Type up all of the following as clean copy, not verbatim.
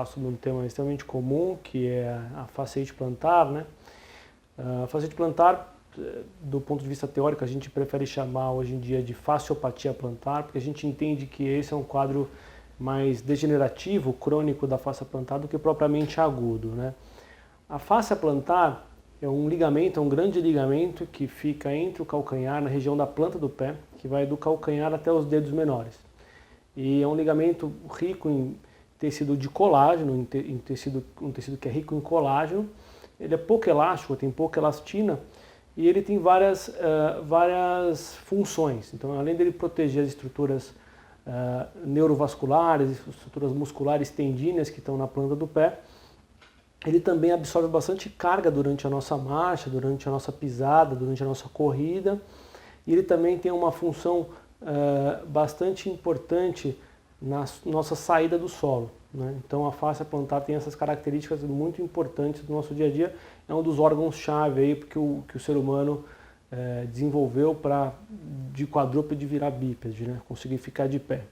falar sobre um tema extremamente comum, que é a fasciite plantar, né? A fasciite plantar, do ponto de vista teórico, a gente prefere chamar hoje em dia de fasciopatia plantar, porque a gente entende que esse é um quadro mais degenerativo, crônico da fascia plantar do que propriamente agudo, né? A fascia plantar é um ligamento, é um grande ligamento que fica entre o calcanhar, na região da planta do pé, que vai do calcanhar até os dedos menores. E é um ligamento rico em tecido de colágeno, um tecido que é rico em colágeno. Ele é pouco elástico, tem pouca elastina e ele tem várias funções. Então, além dele proteger as estruturas neurovasculares, estruturas musculares tendíneas que estão na planta do pé, ele também absorve bastante carga durante a nossa marcha, durante a nossa pisada, durante a nossa corrida. E ele também tem uma função bastante importante na nossa saída do solo, né? Então a fascia plantar tem essas características muito importantes do nosso dia a dia. É um dos órgãos-chave aí que o ser humano desenvolveu para de quadrúpede virar bípede, né? Conseguir ficar de pé.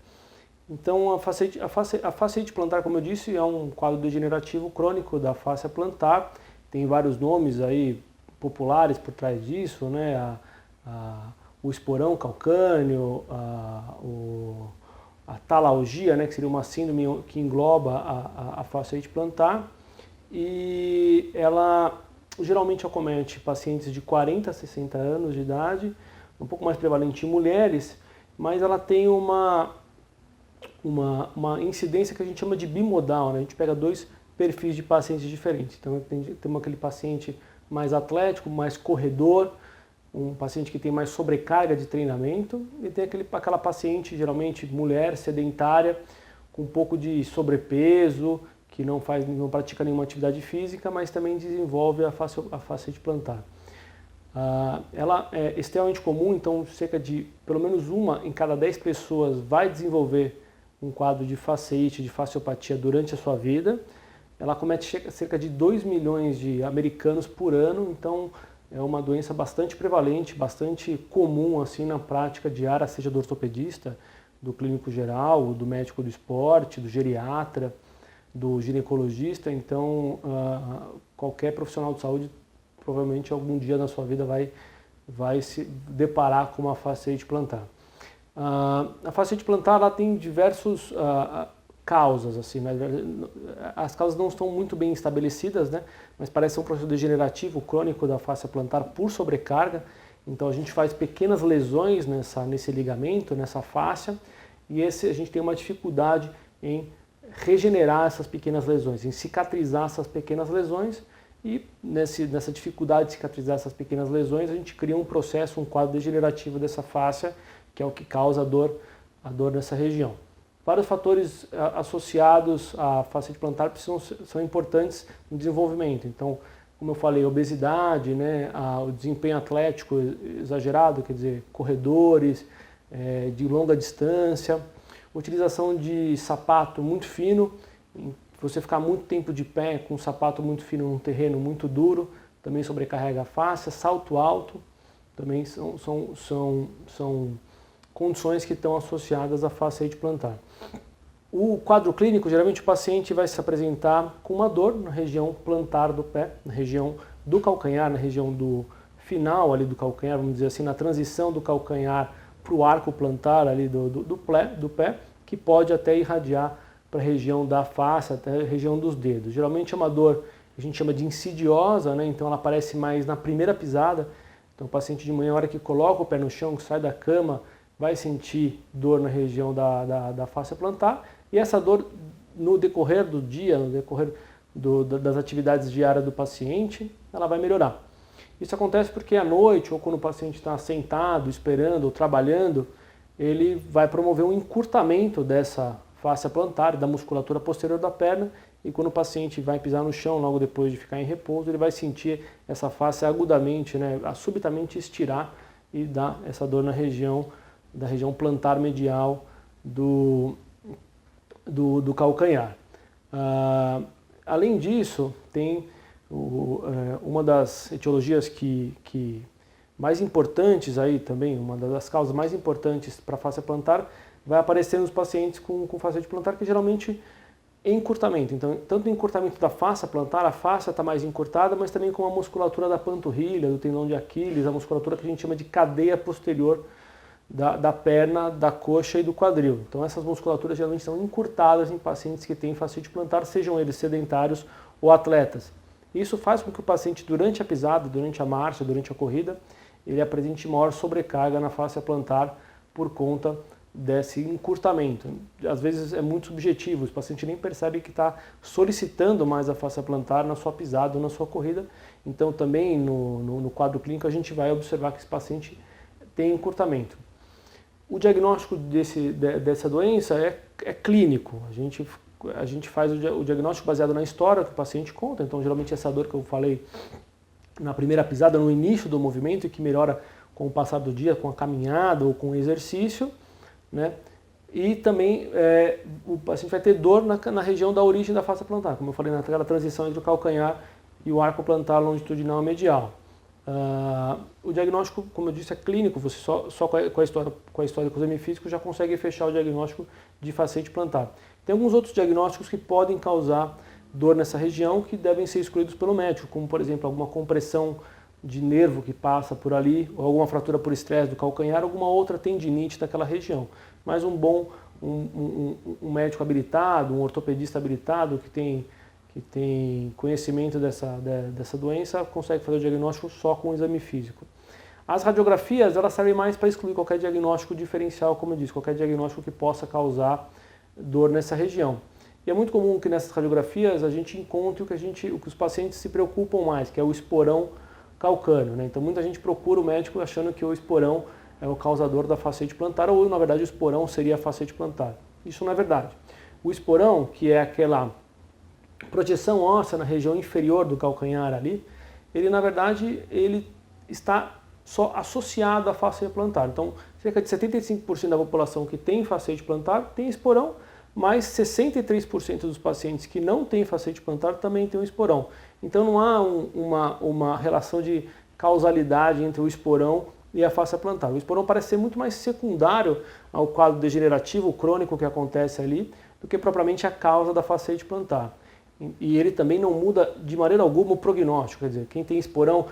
Então a fasciite plantar, como eu disse, é um quadro degenerativo crônico da fascia plantar. Tem vários nomes aí populares por trás disso, né? O esporão calcâneo, a talalgia, né, que seria uma síndrome que engloba a fasciite plantar, e ela geralmente acomete pacientes de 40 a 60 anos de idade, um pouco mais prevalente em mulheres, mas ela tem uma incidência que a gente chama de bimodal, né? A gente pega dois perfis de pacientes diferentes. Então temos aquele paciente mais atlético, mais corredor, um paciente que tem mais sobrecarga de treinamento, e tem aquela paciente, geralmente mulher, sedentária, com um pouco de sobrepeso, que não pratica nenhuma atividade física, mas também desenvolve a fasciite plantar. Ela é extremamente comum, então cerca de pelo menos uma em cada 10 pessoas vai desenvolver um quadro de fasciite, de fasciopatia durante a sua vida. Ela acomete cerca de 2 milhões de americanos por ano, então é uma doença bastante prevalente, bastante comum assim na prática diária, seja do ortopedista, do clínico geral, do médico do esporte, do geriatra, do ginecologista. Então, qualquer profissional de saúde provavelmente algum dia na sua vida vai se deparar com uma fasciite plantar. A fasciite plantar ela tem diversas causas, assim, né? As causas não estão muito bem estabelecidas, né? Mas parece ser um processo degenerativo crônico da fascia plantar por sobrecarga. Então a gente faz pequenas lesões nesse ligamento, nessa fascia, e a gente tem uma dificuldade em regenerar essas pequenas lesões, em cicatrizar essas pequenas lesões, e nessa dificuldade de cicatrizar essas pequenas lesões a gente cria um processo, um quadro degenerativo dessa fascia, que é o que causa a dor nessa região. Vários fatores associados à fasciite plantar são importantes no desenvolvimento. Então, como eu falei, obesidade, né, o desempenho atlético exagerado, quer dizer, corredores de longa distância, utilização de sapato muito fino, você ficar muito tempo de pé com um sapato muito fino num terreno muito duro, também sobrecarrega a face, salto alto, também são condições que estão associadas à fasciite plantar. O quadro clínico, geralmente o paciente vai se apresentar com uma dor na região plantar do pé, na região do calcanhar, na região do final ali do calcanhar, vamos dizer assim, na transição do calcanhar para o arco plantar ali do pé, que pode até irradiar para a região da face, até a região dos dedos. Geralmente é uma dor que a gente chama de insidiosa, né? Então ela aparece mais na primeira pisada. Então o paciente de manhã, na hora que coloca o pé no chão, que sai da cama, vai sentir dor na região da fascia plantar, e essa dor no decorrer do dia, no decorrer das atividades diárias do paciente, ela vai melhorar. Isso acontece porque à noite, ou quando o paciente está sentado, esperando, ou trabalhando, ele vai promover um encurtamento dessa fascia plantar, da musculatura posterior da perna, e quando o paciente vai pisar no chão, logo depois de ficar em repouso, ele vai sentir essa face agudamente, né, subitamente estirar e dar essa dor na região plantar medial do calcanhar. Além disso, tem uma das etiologias que mais importantes aí também, uma das causas mais importantes para a fascia plantar, vai aparecer nos pacientes com fasciite plantar, que geralmente encurtamento. Então, tanto o encurtamento da face plantar, a face está mais encurtada, mas também com a musculatura da panturrilha, do tendão de Aquiles, a musculatura que a gente chama de cadeia posterior da perna, da coxa e do quadril. Então essas musculaturas geralmente são encurtadas em pacientes que têm fascite plantar, sejam eles sedentários ou atletas. Isso faz com que o paciente, durante a pisada, durante a marcha, durante a corrida, ele apresente maior sobrecarga na face plantar por conta desse encurtamento. Às vezes é muito subjetivo, o paciente nem percebe que está solicitando mais a face plantar na sua pisada ou na sua corrida. Então também no quadro clínico a gente vai observar que esse paciente tem encurtamento. O diagnóstico dessa doença é clínico. A gente faz o diagnóstico baseado na história que o paciente conta. Então, geralmente, essa dor que eu falei na primeira pisada, no início do movimento, e que melhora com o passar do dia, com a caminhada ou com o exercício, né? E também o paciente vai ter dor na região da origem da face plantar, como eu falei, naquela transição entre o calcanhar e o arco plantar longitudinal medial. O diagnóstico, como eu disse, é clínico. Você só com a história com o exame físico já consegue fechar o diagnóstico de fascite plantar. Tem alguns outros diagnósticos que podem causar dor nessa região que devem ser excluídos pelo médico, como por exemplo alguma compressão de nervo que passa por ali, ou alguma fratura por estresse do calcanhar, alguma outra tendinite daquela região. Mas um médico habilitado, um ortopedista habilitado que tem conhecimento dessa doença, consegue fazer o diagnóstico só com o exame físico. As radiografias, elas servem mais para excluir qualquer diagnóstico diferencial, como eu disse, qualquer diagnóstico que possa causar dor nessa região. E é muito comum que nessas radiografias a gente encontre o que os pacientes se preocupam mais, que é o esporão calcâneo, né? Então muita gente procura o médico achando que o esporão é o causador da fascite plantar, ou na verdade o esporão seria a fascite plantar. Isso não é verdade. O esporão, que é aquela projeção óssea na região inferior do calcanhar ali, ele na verdade ele está só associado à fascite plantar. Então, cerca de 75% da população que tem fascite plantar tem esporão, mas 63% dos pacientes que não têm fascite plantar também têm um esporão. Então não há uma relação de causalidade entre o esporão e a face plantar. O esporão parece ser muito mais secundário ao quadro degenerativo crônico que acontece ali do que propriamente a causa da fascite plantar. E ele também não muda de maneira alguma o prognóstico, quer dizer, quem tem esporão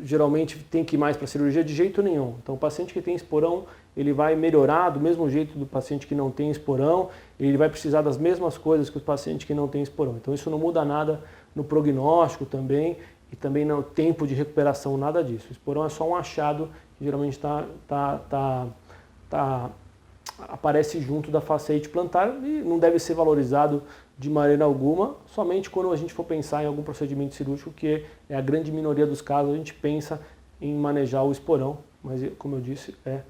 geralmente tem que ir mais para a cirurgia de jeito nenhum. Então o paciente que tem esporão, ele vai melhorar do mesmo jeito do paciente que não tem esporão, ele vai precisar das mesmas coisas que o paciente que não tem esporão. Então isso não muda nada no prognóstico também, e também no tempo de recuperação, nada disso. O esporão é só um achado que geralmente aparece junto da fascite plantar e não deve ser valorizado de maneira alguma, somente quando a gente for pensar em algum procedimento cirúrgico, que é a grande minoria dos casos, a gente pensa em manejar o esporão, mas como eu disse, é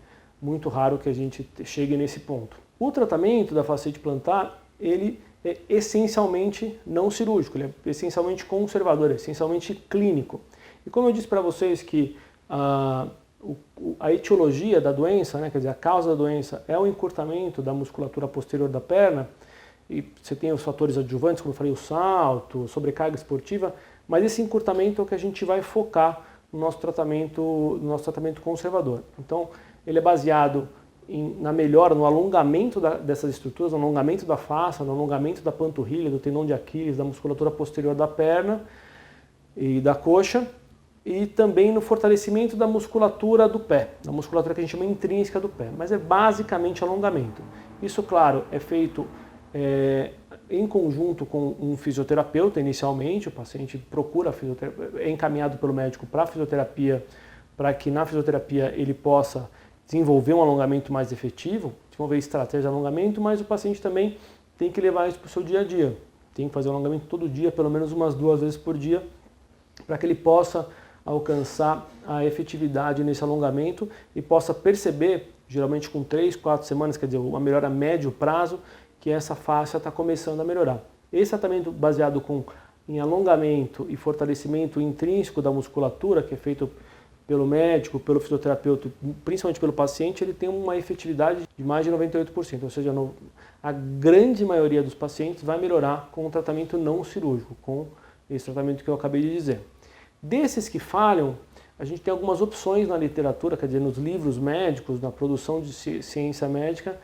muito raro que a gente chegue nesse ponto. O tratamento da fascite plantar, ele é essencialmente não cirúrgico, ele é essencialmente conservador, é essencialmente clínico. E como eu disse para vocês que a etiologia da doença, né, quer dizer, a causa da doença é o encurtamento da musculatura posterior da perna, e você tem os fatores adjuvantes, como eu falei, o salto, sobrecarga esportiva, mas esse encurtamento é o que a gente vai focar no nosso tratamento conservador. Então, ele é baseado na melhora, no alongamento dessas estruturas, no alongamento da face, no alongamento da panturrilha, do tendão de Aquiles, da musculatura posterior da perna e da coxa, e também no fortalecimento da musculatura do pé, da musculatura que a gente chama intrínseca do pé, mas é basicamente alongamento. Isso, claro, é feito em conjunto com um fisioterapeuta inicialmente, o paciente procura é encaminhado pelo médico para a fisioterapia, para que na fisioterapia ele possa desenvolver um alongamento mais efetivo, desenvolver estratégias de alongamento, mas o paciente também tem que levar isso para o seu dia a dia. Tem que fazer o alongamento todo dia, pelo menos umas 2 vezes por dia, para que ele possa alcançar a efetividade nesse alongamento e possa perceber, geralmente com 3, 4 semanas, quer dizer, uma melhora a médio prazo, que essa face está começando a melhorar. Esse tratamento baseado em alongamento e fortalecimento intrínseco da musculatura, que é feito pelo médico, pelo fisioterapeuta, principalmente pelo paciente, ele tem uma efetividade de mais de 98%, ou seja, a grande maioria dos pacientes vai melhorar com o tratamento não cirúrgico, com esse tratamento que eu acabei de dizer. Desses que falham, a gente tem algumas opções na literatura, quer dizer, nos livros médicos, na produção de ciência médica,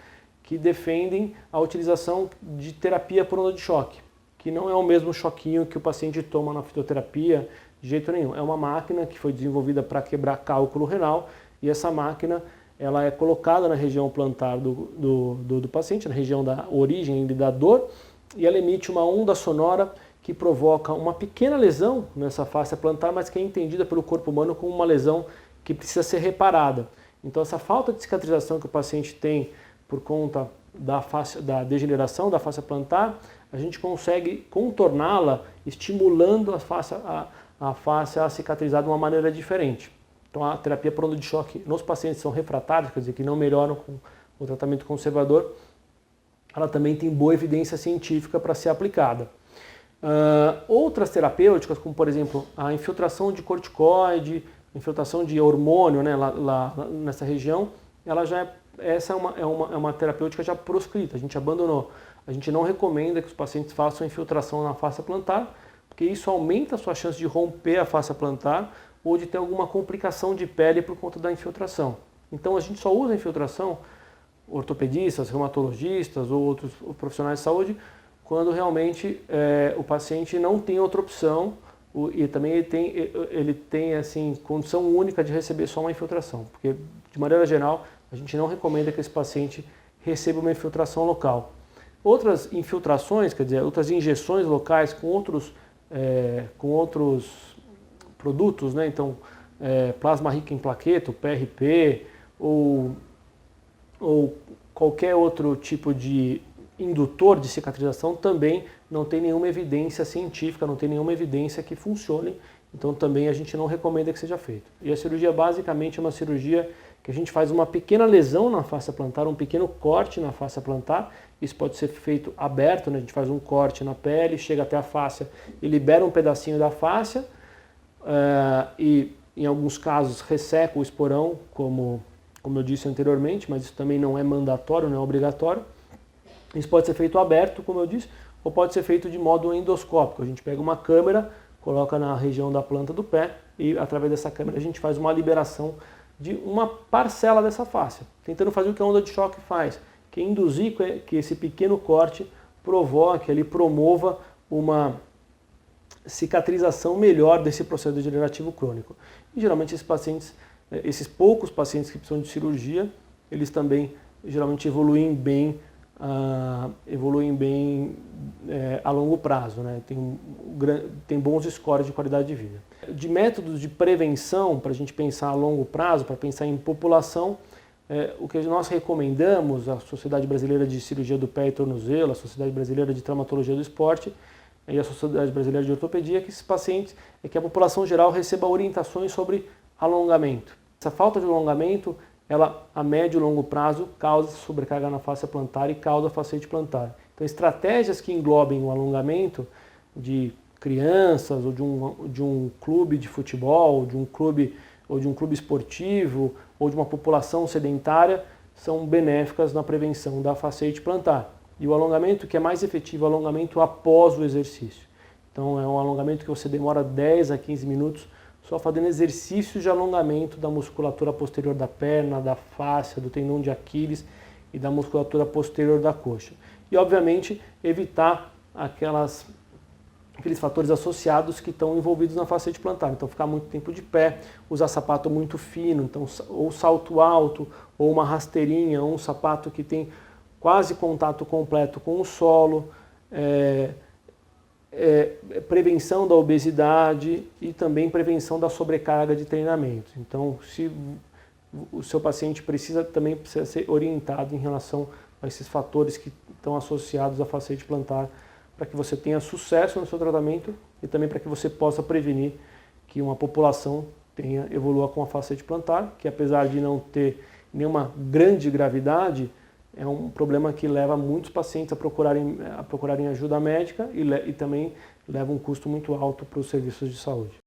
que defendem a utilização de terapia por onda de choque, que não é o mesmo choquinho que o paciente toma na fisioterapia, de jeito nenhum. É uma máquina que foi desenvolvida para quebrar cálculo renal, e essa máquina ela é colocada na região plantar do paciente, na região da origem da dor, e ela emite uma onda sonora que provoca uma pequena lesão nessa fáscia plantar, mas que é entendida pelo corpo humano como uma lesão que precisa ser reparada. Então essa falta de cicatrização que o paciente tem por conta da degeneração da fáscia plantar, a gente consegue contorná-la estimulando a fáscia a cicatrizar de uma maneira diferente. Então a terapia por onda de choque nos pacientes que são refratários, quer dizer, que não melhoram com o tratamento conservador, ela também tem boa evidência científica para ser aplicada. Outras terapêuticas, como por exemplo a infiltração de corticoide, infiltração de hormônio, né, lá nessa região, essa é uma terapêutica já proscrita, a gente abandonou. A gente não recomenda que os pacientes façam infiltração na fáscia plantar, porque isso aumenta a sua chance de romper a fáscia plantar ou de ter alguma complicação de pele por conta da infiltração. Então a gente só usa a infiltração, ortopedistas, reumatologistas ou outros profissionais de saúde, quando realmente o paciente não tem outra opção e também ele tem assim, condição única de receber só uma infiltração, porque de maneira geral a gente não recomenda que esse paciente receba uma infiltração local. Outras infiltrações, quer dizer, outras injeções locais com outros produtos, né? Então plasma rico em plaqueto, PRP ou qualquer outro tipo de indutor de cicatrização também não tem nenhuma evidência científica, não tem nenhuma evidência que funcione, então também a gente não recomenda que seja feito. E a cirurgia basicamente é uma cirurgia que a gente faz uma pequena lesão na fáscia plantar, um pequeno corte na fáscia plantar. Isso pode ser feito aberto, né? A gente faz um corte na pele, chega até a fáscia e libera um pedacinho da fáscia, e em alguns casos resseca o esporão, como eu disse anteriormente, mas isso também não é mandatório, não é obrigatório. Isso pode ser feito aberto, como eu disse, ou pode ser feito de modo endoscópico. A gente pega uma câmera, coloca na região da planta do pé e através dessa câmera a gente faz uma liberação de uma parcela dessa fáscia, tentando fazer o que a onda de choque faz, que é induzir que esse pequeno corte provoque, ele promova uma cicatrização melhor desse processo degenerativo crônico. E geralmente esses poucos pacientes que precisam de cirurgia, eles também geralmente evoluem bem a longo prazo, né? Tem bons scores de qualidade de vida. De métodos de prevenção, para a gente pensar a longo prazo, para pensar em população, o que nós recomendamos, a Sociedade Brasileira de Cirurgia do Pé e Tornozelo, a Sociedade Brasileira de Traumatologia do Esporte e a Sociedade Brasileira de Ortopedia, que esses pacientes, que a população geral receba orientações sobre alongamento. Essa falta de alongamento, ela a médio e longo prazo causa sobrecarga na fáscia plantar e causa fasciite plantar. Então estratégias que englobem o alongamento de crianças ou de um clube de futebol, ou de um clube esportivo ou de uma população sedentária são benéficas na prevenção da fasciite plantar. E o alongamento que é mais efetivo é o alongamento após o exercício. Então é um alongamento que você demora 10 a 15 minutos só fazendo exercícios de alongamento da musculatura posterior da perna, da fáscia, do tendão de Aquiles e da musculatura posterior da coxa. E, obviamente, evitar aqueles fatores associados que estão envolvidos na fasciite plantar. Então, ficar muito tempo de pé, usar sapato muito fino, então, ou salto alto, ou uma rasteirinha, ou um sapato que tem quase contato completo com o solo, prevenção da obesidade e também prevenção da sobrecarga de treinamento. Então, se o seu paciente precisa ser orientado em relação a esses fatores que estão associados à fasciite plantar, para que você tenha sucesso no seu tratamento e também para que você possa prevenir que uma população evolua com a fasciite plantar, que apesar de não ter nenhuma grande gravidade, é um problema que leva muitos pacientes a procurarem ajuda médica e também leva um custo muito alto para os serviços de saúde.